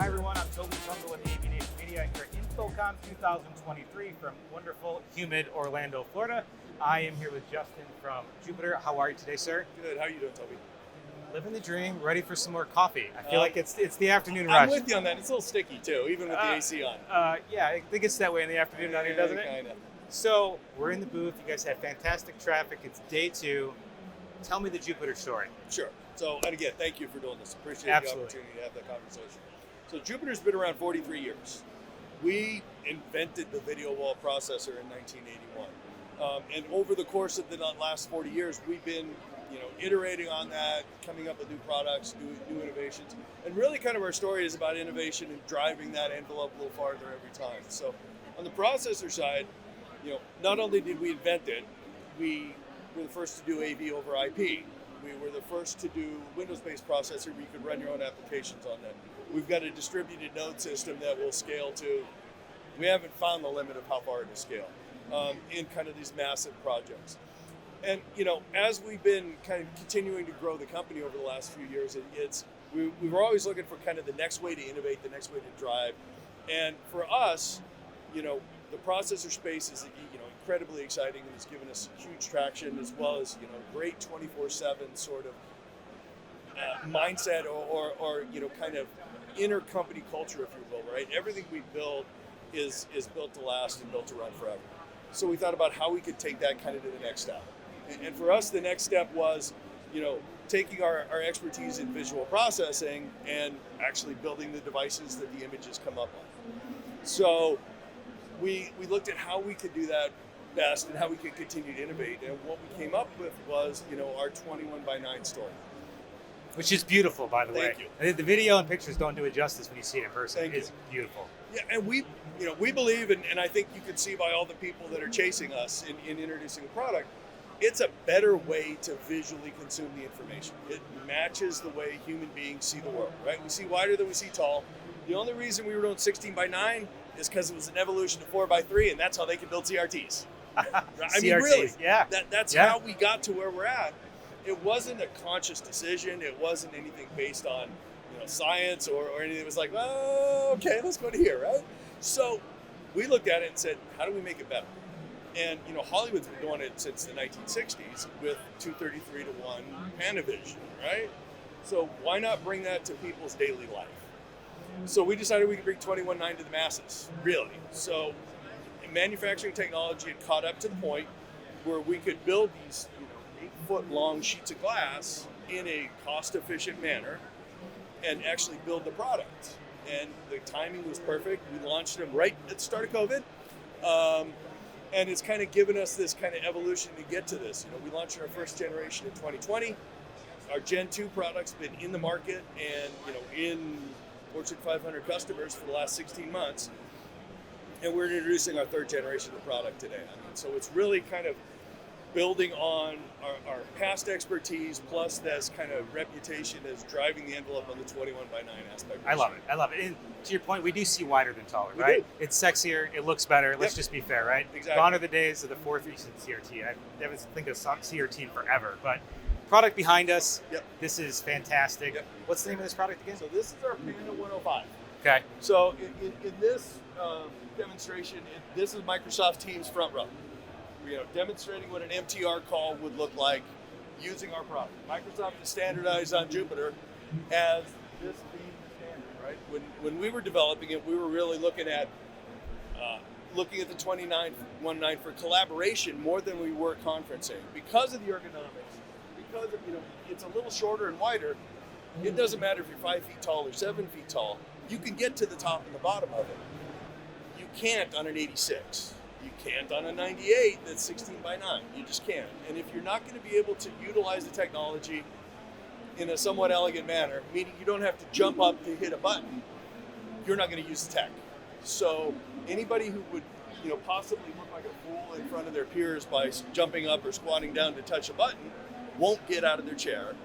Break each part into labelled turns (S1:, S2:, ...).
S1: Hi everyone, I'm Tobi Tungl with AVNation Media here at InfoComm 2023 from wonderful, humid Orlando, Florida. I am here with Justin from Jupiter. How are you today, sir?
S2: Good. How are you doing, Toby?
S1: Living the dream, ready for some more coffee. I feel like it's the afternoon rush.
S2: I'm with you on that. It's a little sticky too, even with the AC on.
S1: Yeah, I think it's that way in the afternoon down here, doesn't it?
S2: Kinda.
S1: So we're in the booth. You guys had fantastic traffic. It's day 2. Tell me the Jupiter story.
S2: Sure. So, and again, thank you for doing this. Appreciate the
S1: Absolutely.
S2: opportunity to have that conversation. So Jupiter's been around 43 years. We invented the video wall processor in 1981. And over the course of the last 40 years, we've been iterating on that, coming up with new products, new innovations. And really kind of our story is about innovation and driving that envelope a little farther every time. So on the processor side, not only did we invent it, we were the first to do AV over IP. We were the first to do Windows-based processor where you could run your own applications on that. We've got a distributed node system that will scale to, we haven't found the limit of how far to scale in kind of these massive projects. And, as we've been kind of continuing to grow the company over the last few years, we were always looking for kind of the next way to innovate, the next way to drive. And for us, the processor space is, incredibly exciting and it's given us huge traction, as well as, great 24/7 sort of mindset or kind of inner-company culture, if you will, right? Everything we build is built to last and built to run forever. So we thought about how we could take that kind of to the next step. And for us, the next step was, taking our expertise in visual processing and actually building the devices that the images come up on. So we looked at how we could do that best and how we could continue to innovate. And what we came up with was, our 21:9 story.
S1: Which is beautiful, by the way.
S2: Thank you.
S1: I think the video and pictures don't do it justice when you see it in person.
S2: Thank you.
S1: It's beautiful.
S2: Yeah, and we believe, and I think you can see by all the people that are chasing us in introducing the product, it's a better way to visually consume the information. It matches the way human beings see the world, right? We see wider than we see tall. The only reason we were doing 16:9 is because it was an evolution of 4:3, and that's how they can build CRTs. I mean, really,
S1: yeah.
S2: That's how we got to where we're at. It wasn't a conscious decision. It wasn't anything based on science or anything. It was like, well, okay, let's go to here, right? So we looked at it and said, how do we make it better? And Hollywood's been doing it since the 1960s with 2:33:1 Pana vision, right? So why not bring that to people's daily life? So we decided we could bring 21:9 to the masses, really. So manufacturing technology had caught up to the point where we could build these 8-foot-long sheets of glass in a cost-efficient manner and actually build the product. And the timing was perfect. We launched them right at the start of COVID. And it's kind of given us this kind of evolution to get to this. We launched our first generation in 2020. Our Gen 2 product's been in the market and, in Fortune 500 customers for the last 16 months. And we're introducing our third generation of the product today. So it's really kind of building on our past expertise plus this kind of reputation as driving the envelope on the 21:9 aspect.
S1: I love it. And to your point, we do see wider than taller, right? It's sexier, it looks better. Let's just be fair, right?
S2: Exactly.
S1: Gone are the days of the 4/3 CRT. I haven't think of CRT in forever, but product behind us.
S2: Yep.
S1: This is fantastic.
S2: Yep.
S1: What's the name of this product again?
S2: So this is our Pana 105.
S1: Okay.
S2: So in this demonstration, this is Microsoft Teams front row. Demonstrating what an MTR call would look like using our product. Microsoft is standardized on Jupiter as this being standard, right? When we were developing it, we were really looking at the 21:9 for collaboration more than we were conferencing. Because of the ergonomics, because of, it's a little shorter and wider, it doesn't matter if you're 5 feet tall or 7 feet tall, you can get to the top and the bottom of it. You can't on an 86. You can't on a 98 that's 16:9. You just can't. And if you're not going to be able to utilize the technology in a somewhat elegant manner, meaning you don't have to jump up to hit a button, you're not going to use the tech. So anybody who would possibly look like a fool in front of their peers by jumping up or squatting down to touch a button won't get out of their chair.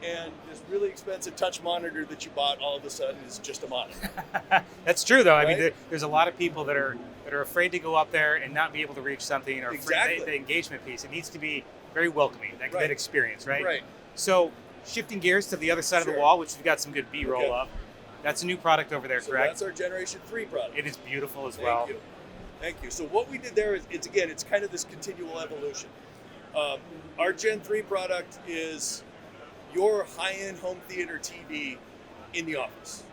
S2: And this really expensive touch monitor that you bought all of a sudden is just a monitor.
S1: That's true, though.
S2: Right?
S1: I mean, there's a lot of people that are afraid to go up there and not be able to reach something, or
S2: Exactly.
S1: the engagement piece. It needs to be very welcoming, that experience, right?
S2: Right.
S1: So shifting gears to the other side of
S2: Sure.
S1: the wall, which we've got some good B-roll
S2: Okay.
S1: of. That's a new product over there,
S2: So
S1: correct?
S2: that's our Generation 3 product.
S1: It is beautiful as well.
S2: Thank you. So what we did there is, it's kind of this continual evolution. Our Gen 3 product is your high-end home theater TV in the office,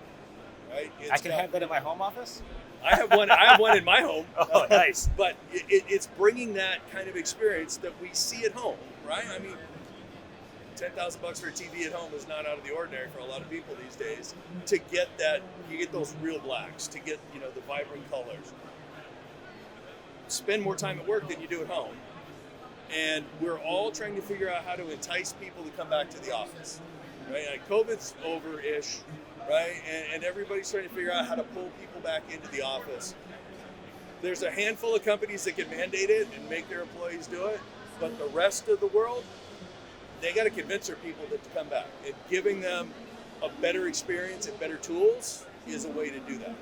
S2: right?
S1: I can have that in my home office?
S2: I have one. I have one in my home.
S1: Oh, nice.
S2: But it's bringing that kind of experience that we see at home, right? I mean, $10,000 for a TV at home is not out of the ordinary for a lot of people these days. To get that, you get those real blacks, to get the vibrant colors. Spend more time at work than you do at home, and we're all trying to figure out how to entice people to come back to the office, right? Like COVID's over-ish, right? And everybody's trying to figure out how to pull people back into the office. There's a handful of companies that can mandate it and make their employees do it, but the rest of the world, they got to convince their people to come back. And giving them a better experience and better tools is a way to do that.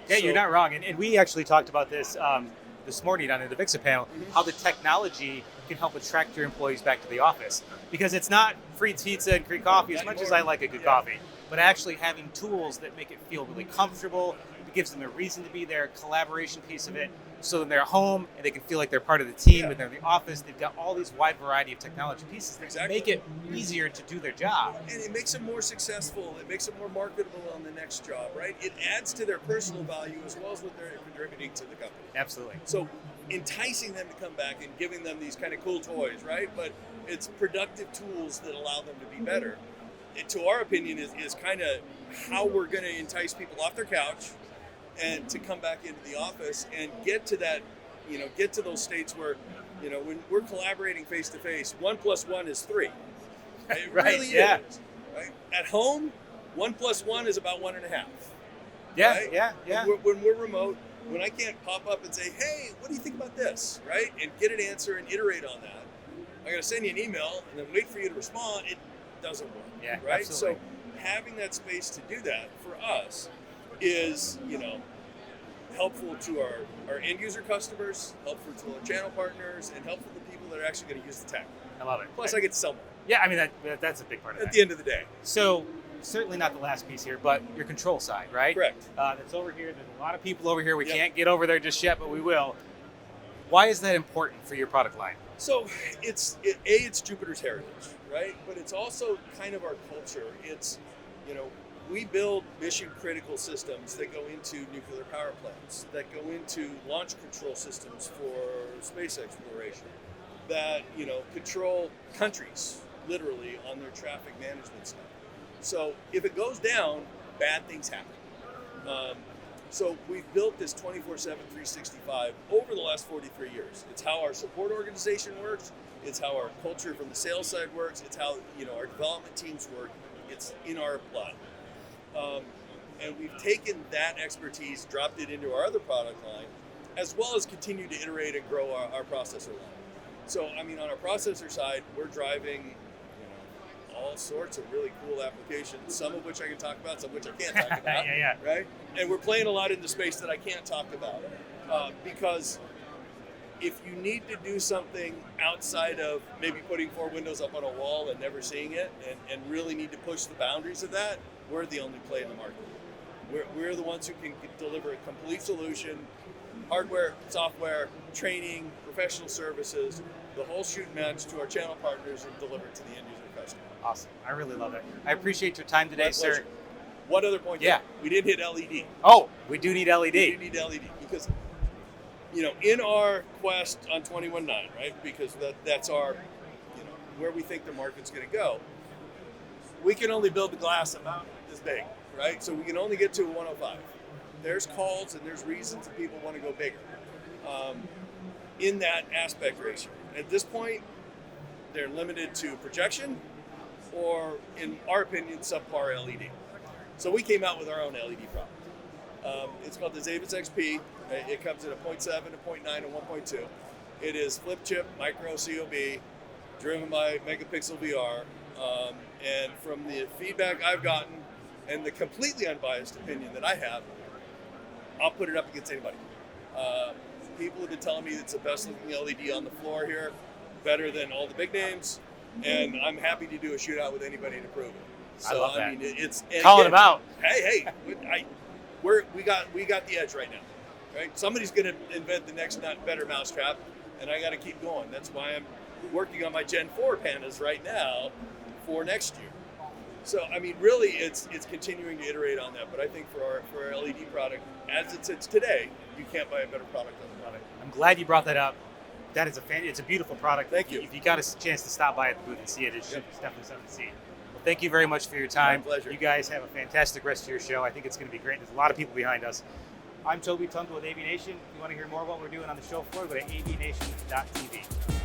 S1: Yeah, you're not wrong. And we actually talked about this this morning on the Vixa panel, how the technology can help attract your employees back to the office. Because it's not free pizza and free coffee, as much as I like a good coffee, but actually having tools that make it feel really comfortable, it gives them a reason to be there, collaboration piece of it, so when they're home and they can feel like they're part of the team, when they're in the office, they've got all these wide variety of technology pieces that make it easier to do their job.
S2: And it makes them more successful, it makes them more marketable on the next job, right? It adds to their personal value as well as what they're contributing to the company.
S1: Absolutely.
S2: So enticing them to come back and giving them these kind of cool toys, right? But it's productive tools that allow them to be better. It, to our opinion, is kind of how we're going to entice people off their couch and to come back into the office and get to that, get to those states where, when we're collaborating face to face, 1 + 1 is 3. It
S1: Right,
S2: really is. Right? At home, 1 + 1 is about 1.5.
S1: Yeah,
S2: right?
S1: yeah.
S2: When we're remote, when I can't pop up and say, hey, what do you think about this, right? And get an answer and iterate on that. I got to send you an email and then wait for you to respond. It doesn't work.
S1: Yeah,
S2: right?
S1: absolutely.
S2: So having that space to do that for us is, helpful to our end user customers, helpful to our channel partners, and helpful to people that are actually going to use the tech.
S1: I love it.
S2: Plus, I get to sell more.
S1: Yeah, I mean, that's a big part of it.
S2: At the end of the day.
S1: So, certainly not the last piece here, but your control side, right?
S2: Correct.
S1: That's over here. There's a lot of people over here. We can't get over there just yet, but we will. Why is that important for your product line?
S2: So, it's Jupiter's heritage, right? But it's also kind of our culture. It's, we build mission-critical systems that go into nuclear power plants, that go into launch control systems for space exploration, that, control countries, literally, on their traffic management stuff. So if it goes down, bad things happen. So we've built this 24/7, 365 over the last 43 years. It's how our support organization works. It's how our culture from the sales side works. It's how, our development teams work. It's in our blood. And we've taken that expertise, dropped it into our other product line, as well as continue to iterate and grow our processor line. So, on our processor side, we're driving, all sorts of really cool applications, some of which I can talk about, some of which I can't talk about.
S1: Yeah.
S2: Right? And we're playing a lot in the space that I can't talk about. Because if you need to do something outside of maybe putting 4 windows up on a wall and never seeing it, and really need to push the boundaries of that, we're the only play in the market. We're the ones who can deliver a complete solution, hardware, software, training, professional services, the whole shoot match to our channel partners and deliver it to the end user customer.
S1: Awesome. I really love it. I appreciate your time today, sir.
S2: One other point.
S1: Yeah.
S2: We didn't hit LED.
S1: Oh, we do need LED.
S2: We do need LED because, in our quest on 21.9, right? Because that's our, where we think the market's going to go. We can only build the glass about this big, right? So we can only get to a 105. There's calls and there's reasons that people want to go bigger in that aspect ratio. At this point, they're limited to projection or, in our opinion, subpar LED. So we came out with our own LED product. It's called the Zavis XP. It comes in a 0.7, a 0.9, and 1.2. It is flip chip, micro COB, driven by Megapixel VR. And from the feedback I've gotten and the completely unbiased opinion that I have, I'll put it up against anybody. People have been telling me it's the best looking LED on the floor here, better than all the big names, and I'm happy to do a shootout with anybody to prove it. So
S1: I love that.
S2: mean, it's
S1: Calling them out.
S2: Hey, we got the edge right now, right? Somebody's going to invent the next better mousetrap, and I got to keep going. That's why I'm working on my Gen 4 Panas right now for next year. So I mean, really, it's continuing to iterate on that. But I think for our LED product, as it sits today, you can't buy a better product than that.
S1: Love it. I'm glad you brought that up. That is it's a beautiful product.
S2: Thank you.
S1: If you got a chance to stop by at the booth and see it, it's definitely something to see. Well, thank you very much for your time.
S2: My pleasure.
S1: You guys have a fantastic rest of your show. I think it's going to be great. There's a lot of people behind us. I'm Tobi Tungl with AVNation. If you want to hear more about what we're doing on the show floor, go to avnation.tv.